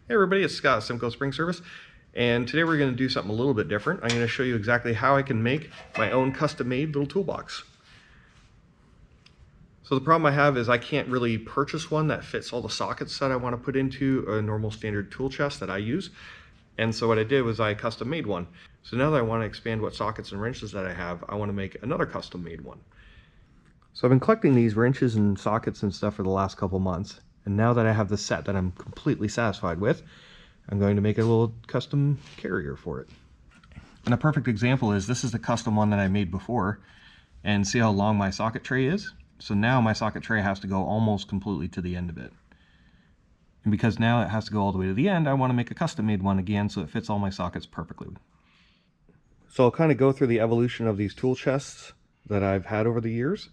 Hey everybody, it's Scott, Simcoe Spring Service, and today we're going to do something a little bit different. I'm going to show you exactly how I can make my own custom-made little toolbox. So the problem I have is I can't really purchase one that fits all the sockets that I want to put into a normal standard tool chest that I use. And so what I did was I custom made one. So now that I want to expand what sockets and wrenches that I have, I want to make another custom made one. So I've been collecting these wrenches and sockets and stuff for the last couple months. And now that I have the set that I'm completely satisfied with, I'm going to make a little custom carrier for it. And a perfect example is this is the custom one that I made before. And see how long my socket tray is? So now my socket tray has to go almost completely to the end of it. And because now it has to go all the way to the end, I want to make a custom made one again so it fits all my sockets perfectly. So I'll kind of go through the evolution of these tool chests that I've had over the years.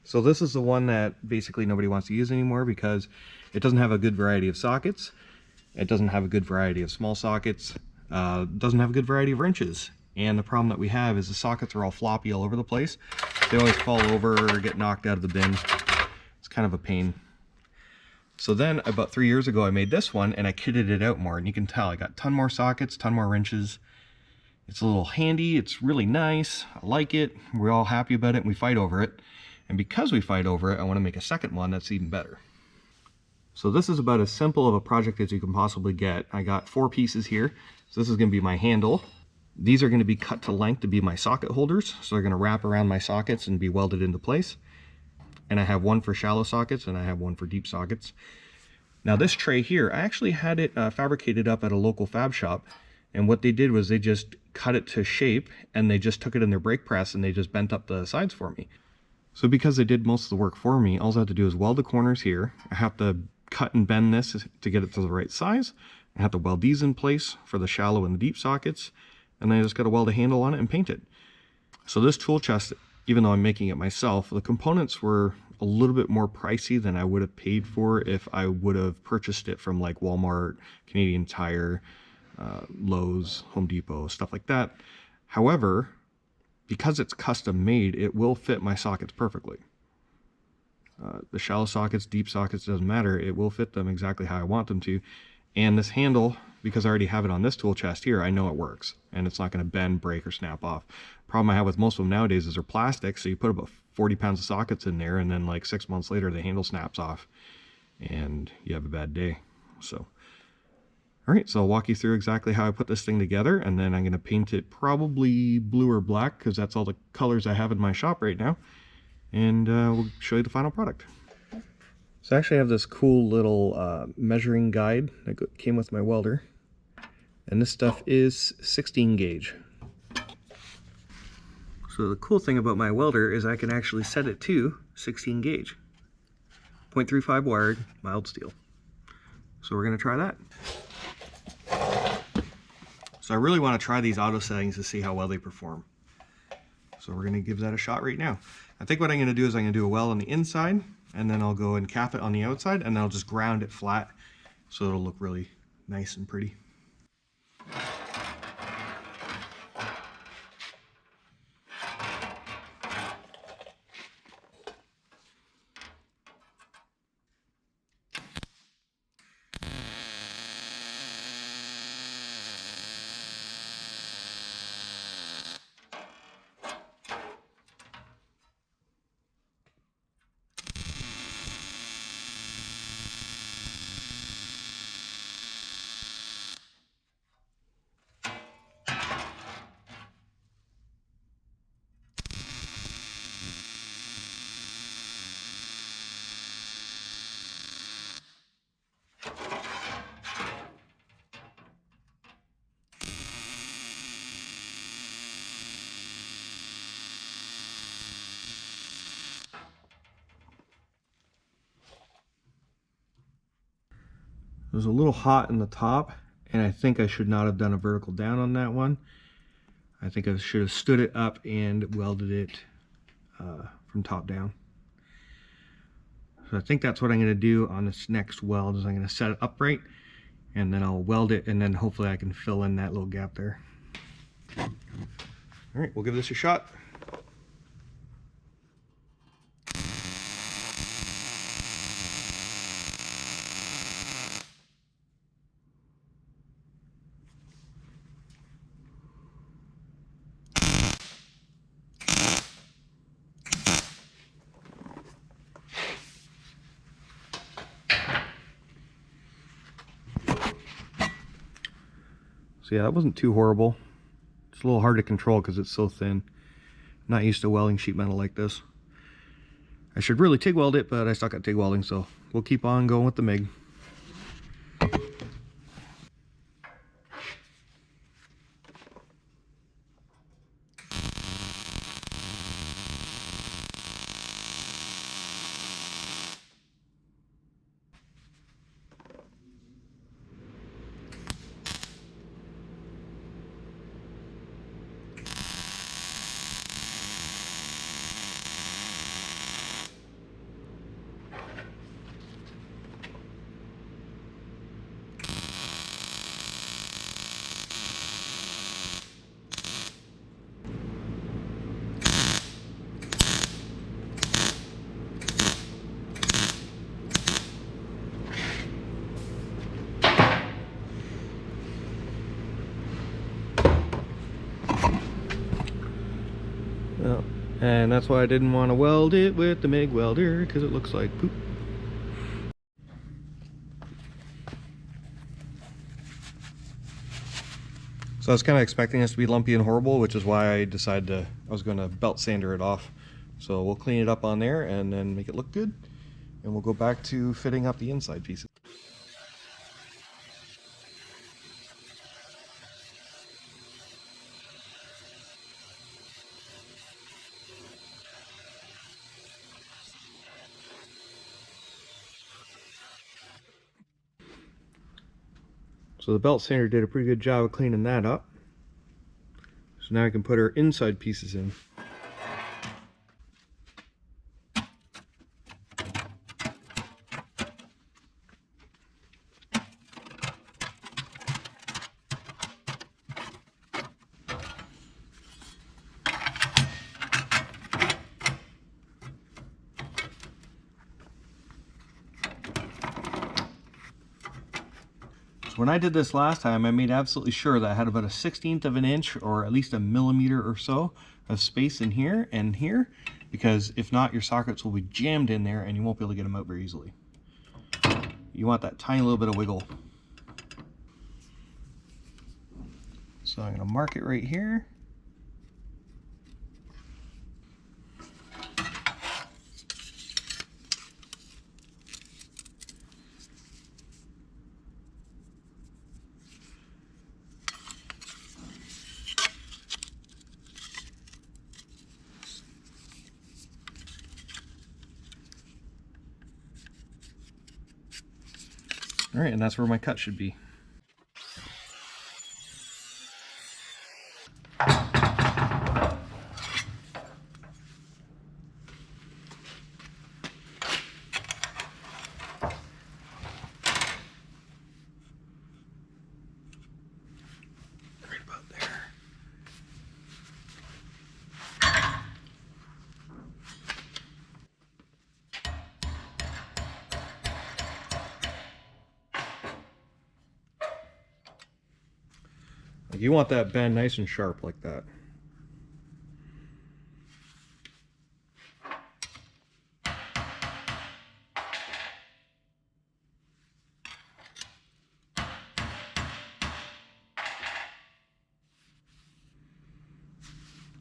So this is the one that basically nobody wants to use anymore because it doesn't have a good variety of sockets. It doesn't have a good variety of small sockets. Doesn't have a good variety of wrenches. And the problem that we have is the sockets are all floppy all over the place. They always fall over or get knocked out of the bin. It's kind of a pain. So then about 3 years ago I made this one and I kitted it out more, and you can tell I got a ton more sockets, ton more wrenches. It's a little handy, it's really nice, I like it, we're all happy about it and we fight over it. And because we fight over it, I want to make a second one that's even better. So this is about as simple of a project as you can possibly get. I got 4 pieces here. So this is going to be my handle. These are going to be cut to length to be my socket holders. So they're going to wrap around my sockets and be welded into place. And I have one for shallow sockets and I have one for deep sockets. Now this tray here, I actually had it fabricated up at a local fab shop. And what they did was they just cut it to shape and they just took it in their brake press and they just bent up the sides for me. So because they did most of the work for me, all I have to do is weld the corners here. I have to cut and bend this to get it to the right size. I have to weld these in place for the shallow and the deep sockets. And then I just got to weld a handle on it and paint it. So this tool chest, even though I'm making it myself, the components were a little bit more pricey than I would have paid for if I would have purchased it from like Walmart, Canadian Tire, Lowe's, Home Depot, stuff like that. However, because it's custom made, it will fit my sockets perfectly. The shallow sockets, deep sockets, doesn't matter. It will fit them exactly how I want them to. And this handle, because I already have it on this tool chest here, I know it works. And it's not going to bend, break, or snap off. Problem I have with most of them nowadays is they're plastic, so you put about 40 pounds of sockets in there, and then like 6 months later, the handle snaps off. And you have a bad day. So, alright, so I'll walk you through exactly how I put this thing together, and then I'm going to paint it probably blue or black, because that's all the colors I have in my shop right now. And we'll show you the final product. So I actually have this cool little measuring guide that came with my welder. And this stuff is 16 gauge. So the cool thing about my welder is I can actually set it to 16 gauge. 0.35 wired, mild steel. So we're going to try that. So I really want to try these auto settings to see how well they perform. So we're going to give that a shot right now. I think what I'm going to do is I'm going to do a weld on the inside, and then I'll go and cap it on the outside, and then I'll just ground it flat so it'll look really nice and pretty. It was a little hot in the top, and I think I should not have done a vertical down on that one. I think I should have stood it up and welded it from top down. So I think that's what I'm going to do on this next weld, is I'm going to set it upright, and then I'll weld it, and then hopefully I can fill in that little gap there. All right, we'll give this a shot. So yeah, that wasn't too horrible. It's a little hard to control because it's so thin. I'm not used to welding sheet metal like this. I should really TIG weld it, but I suck at TIG welding, so we'll keep on going with the MIG. Well, and that's why I didn't want to weld it with the MIG welder, because it looks like poop. So I was kind of expecting this to be lumpy and horrible, which is why I decided I was going to belt sander it off. So we'll clean it up on there and then make it look good. And we'll go back to fitting up the inside pieces. So the belt sander did a pretty good job of cleaning that up. So now I can put our inside pieces in. When I did this last time, I made absolutely sure that I had about a 1/16 of an inch or at least a millimeter or so of space in here and here, because if not, your sockets will be jammed in there and you won't be able to get them out very easily. You want that tiny little bit of wiggle. So I'm going to mark it right here. All right, and that's where my cut should be. Right about there. You want that bend nice and sharp like that.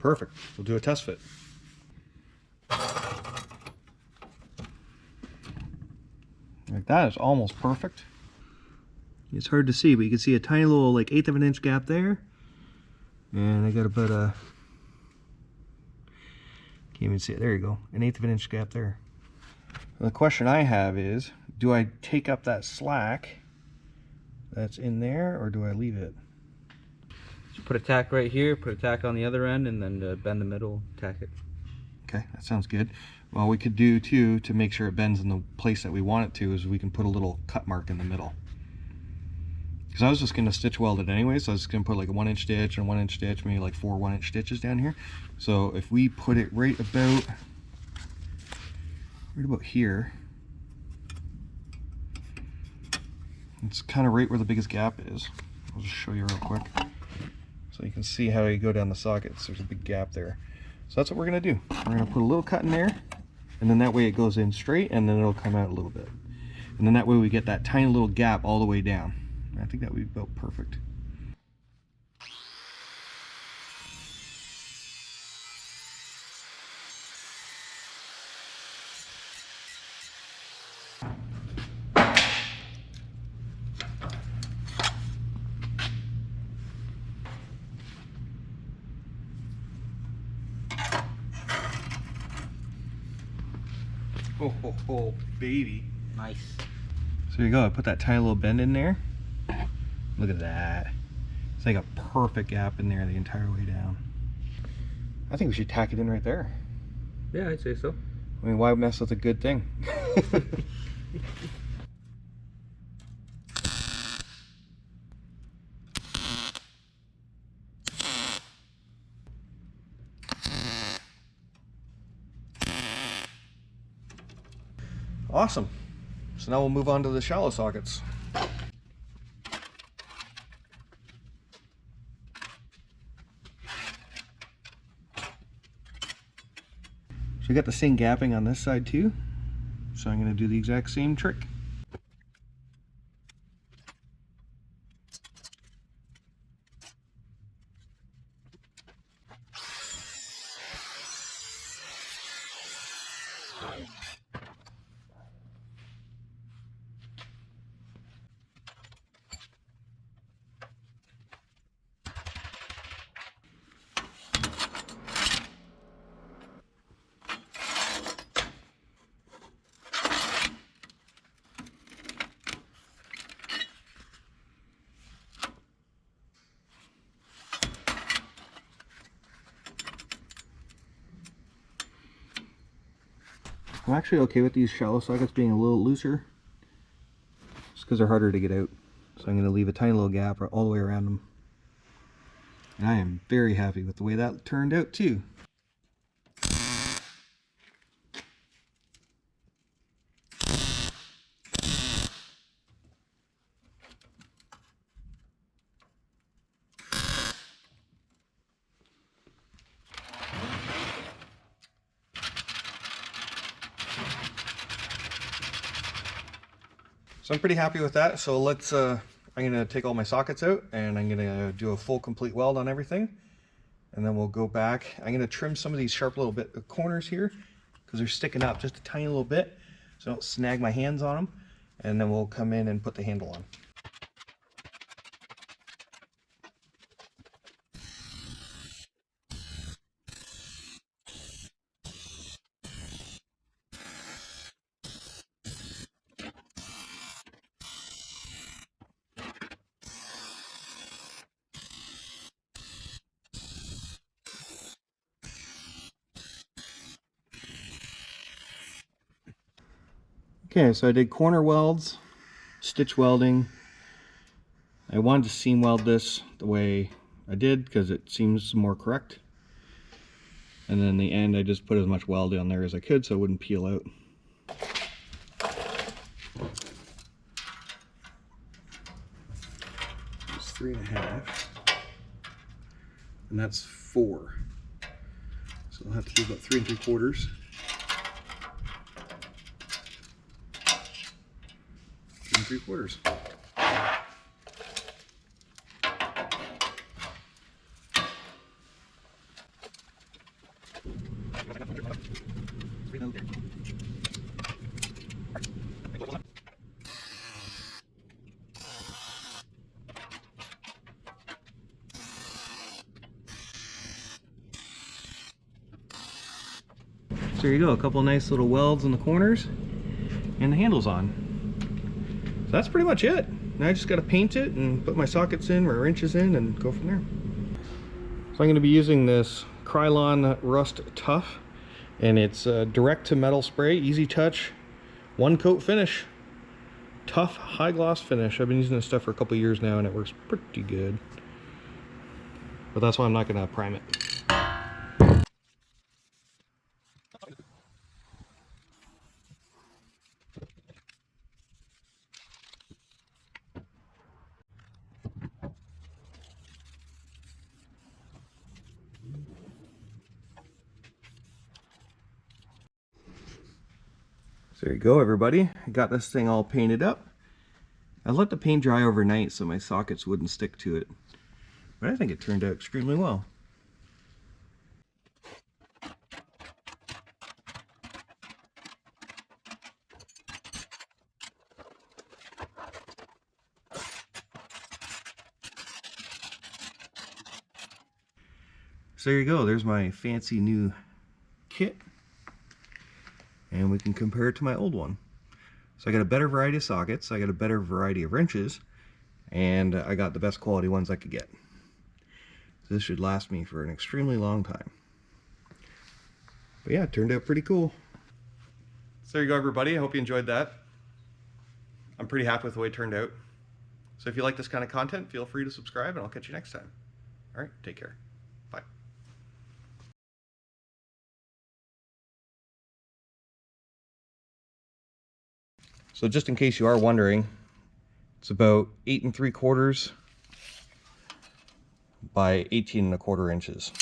Perfect. We'll do a test fit. Like that is almost perfect. It's hard to see, but you can see a tiny little like 1/8 of an inch gap there. And I got about a, can't even see it, there you go, an 1/8 of an inch gap there. The question I have is, do I take up that slack that's in there, or do I leave it? So put a tack right here, put a tack on the other end, and then bend the middle, tack it. Okay, that sounds good. Well, we could do too, to make sure it bends in the place that we want it to, is we can put a little cut mark in the middle. Because I was just going to stitch weld it anyway, so I was just going to put like a 1-inch stitch and 1-inch stitch, maybe like 4 1-inch stitches down here. So if we put it right about here, it's kind of right where the biggest gap is. I'll just show you real quick. So you can see how you go down the sockets, there's a big gap there. So that's what we're going to do. We're going to put a little cut in there, and then that way it goes in straight, and then it'll come out a little bit. And then that way we get that tiny little gap all the way down. I think that would be about perfect. Oh, baby. Nice. So there you go. I put that tiny little bend in there. Look at that. It's like a perfect gap in there the entire way down. I think we should tack it in right there. Yeah, I'd say so. I mean, why mess with a good thing? Awesome. So now we'll move on to the shallow sockets. So we got the same gapping on this side too. So I'm going to do the exact same trick. I'm actually okay with these shallow sockets being a little looser, just because they're harder to get out. So I'm going to leave a tiny little gap all the way around them. And I am very happy with the way that turned out too. So I'm pretty happy with that. So let's, I'm gonna take all my sockets out and I'm gonna do a full complete weld on everything. And then we'll go back. I'm gonna trim some of these sharp little bit of corners here because they're sticking up just a tiny little bit so I don't snag my hands on them. And then we'll come in and put the handle on. Okay, so I did corner welds, stitch welding. I wanted to seam weld this the way I did because it seems more correct. And then in the end, I just put as much weld on there as I could so it wouldn't peel out. It's 3.5, and that's 4. So I'll have to do about 3 3/4. 3 3/4. So there you go, a couple nice little welds in the corners and the handle's on. So that's pretty much it. Now I just got to paint it and put my sockets in, my wrenches in, and go from there. So I'm going to be using this Krylon Rust Tough, and it's direct to metal spray, easy touch, 1-coat finish. Tough, high gloss finish. I've been using this stuff for a couple years now and it works pretty good. But that's why I'm not going to prime it. So there you go, everybody. I got this thing all painted up. I let the paint dry overnight so my sockets wouldn't stick to it. But I think it turned out extremely well. So there you go, there's my fancy new kit. and we can compare it to my old one. So I got a better variety of sockets, I got a better variety of wrenches, and I got the best quality ones I could get. So this should last me for an extremely long time. But yeah, it turned out pretty cool. So there you go, everybody. I hope you enjoyed that. I'm pretty happy with the way it turned out. So if you like this kind of content, feel free to subscribe, and I'll catch you next time. All right, take care. Bye. So just in case you are wondering, it's about 8 3/4 by 18 1/4 inches.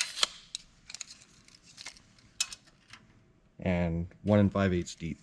And 1 5/8 deep.